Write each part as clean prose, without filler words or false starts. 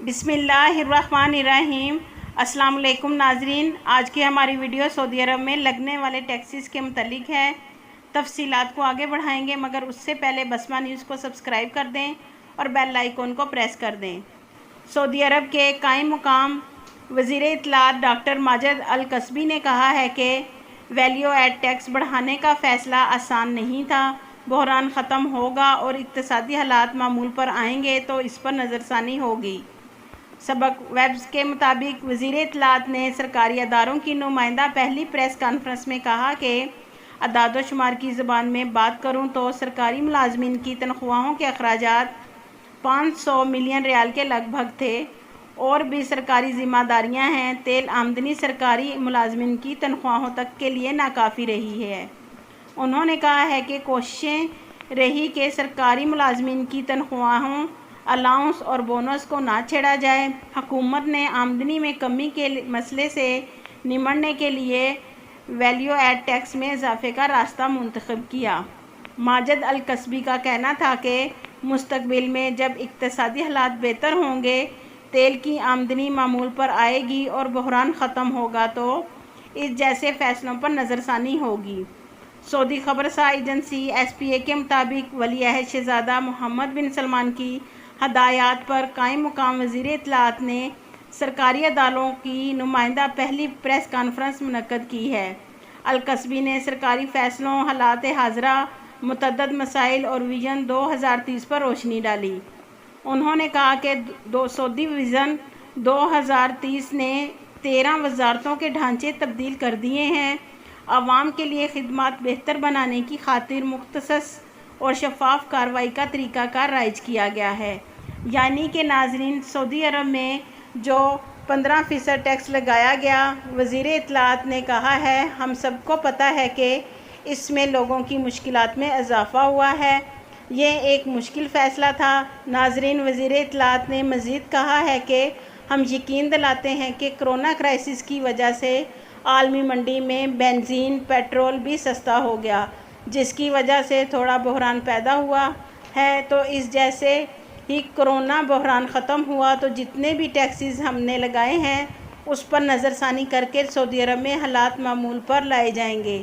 بسم اللہ الرحمن الرحیم۔ السلام علیکم ناظرین، آج کی ہماری ویڈیو سعودی عرب میں لگنے والے ٹیکسز کے متعلق ہے۔ تفصیلات کو آگے بڑھائیں گے مگر اس سے پہلے بسمہ نیوز کو سبسکرائب کر دیں اور بیل آئیکن کو پریس کر دیں۔ سعودی عرب کے قائم مقام وزیر اطلاعات ڈاکٹر ماجد الکسبی نے کہا ہے کہ ویلیو ایڈ ٹیکس بڑھانے کا فیصلہ آسان نہیں تھا۔ بحران ختم ہوگا اور اقتصادی حالات معمول پر آئیں گے تو اس پر نظر ثانی ہوگی۔ سبق ویبز کے مطابق وزیر اطلاعات نے سرکاری اداروں کی نمائندہ پہلی پریس کانفرنس میں کہا کہ اعداد و شمار کی زبان میں بات کروں تو سرکاری ملازمین کی تنخواہوں کے اخراجات 500 ملین ریال کے لگ بھگ تھے۔ اور بھی سرکاری ذمہ داریاں ہیں۔ تیل آمدنی سرکاری ملازمین کی تنخواہوں تک کے لیے ناکافی رہی ہے۔ انہوں نے کہا ہے کہ کوششیں رہی کہ سرکاری ملازمین کی تنخواہوں، الاؤنس اور بونس کو نہ چھیڑا جائے۔ حکومت نے آمدنی میں کمی کے مسئلے سے نمٹنے کے لیے ویلیو ایڈ ٹیکس میں اضافے کا راستہ منتخب کیا۔ ماجد الکسبی کا کہنا تھا کہ مستقبل میں جب اقتصادی حالات بہتر ہوں گے، تیل کی آمدنی معمول پر آئے گی اور بحران ختم ہوگا تو اس جیسے فیصلوں پر نظر ثانی ہوگی۔ سعودی خبرساز ایجنسی ایس پی اے کے مطابق ولی عہد شہزادہ محمد بن سلمان کی ہدایات پر قائم مقام وزیر اطلاعات نے سرکاری اداروں کی نمائندہ پہلی پریس کانفرنس منعقد کی ہے۔ الکسبی نے سرکاری فیصلوں، حالات حاضرہ، متعدد مسائل اور ویژن 2030 پر روشنی ڈالی۔ انہوں نے کہا کہ سعودی ویژن 2030 نے 13 وزارتوں کے ڈھانچے تبدیل کر دیے ہیں۔ عوام کے لیے خدمات بہتر بنانے کی خاطر مختص اور شفاف کارروائی کا طریقہ کار رائج کیا گیا ہے۔ یعنی کہ ناظرین، سعودی عرب میں جو 15% ٹیکس لگایا گیا، وزیر اطلاعات نے کہا ہے، ہم سب کو پتہ ہے کہ اس میں لوگوں کی مشکلات میں اضافہ ہوا ہے۔ یہ ایک مشکل فیصلہ تھا۔ ناظرین، وزیر اطلاعات نے مزید کہا ہے کہ ہم یقین دلاتے ہیں کہ کرونا کرائسس کی وجہ سے عالمی منڈی میں بنزین، پیٹرول بھی سستا ہو گیا، جس کی وجہ سے تھوڑا بحران پیدا ہوا ہے۔ تو اس جیسے ہی کرونا بحران ختم ہوا تو جتنے بھی ٹیکسز ہم نے لگائے ہیں اس پر نظر ثانی کر کے سعودی عرب میں حالات معمول پر لائے جائیں گے۔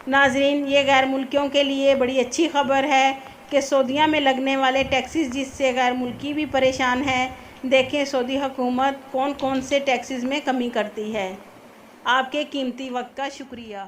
ناظرین، یہ غیر ملکیوں کے لیے بڑی اچھی خبر ہے کہ سعودیہ میں لگنے والے ٹیکسز جس سے غیر ملکی بھی پریشان ہیں۔ دیکھیں سعودی حکومت کون کون سے ٹیکسز میں کمی کرتی ہے۔ آپ کے قیمتی وقت کا شکریہ۔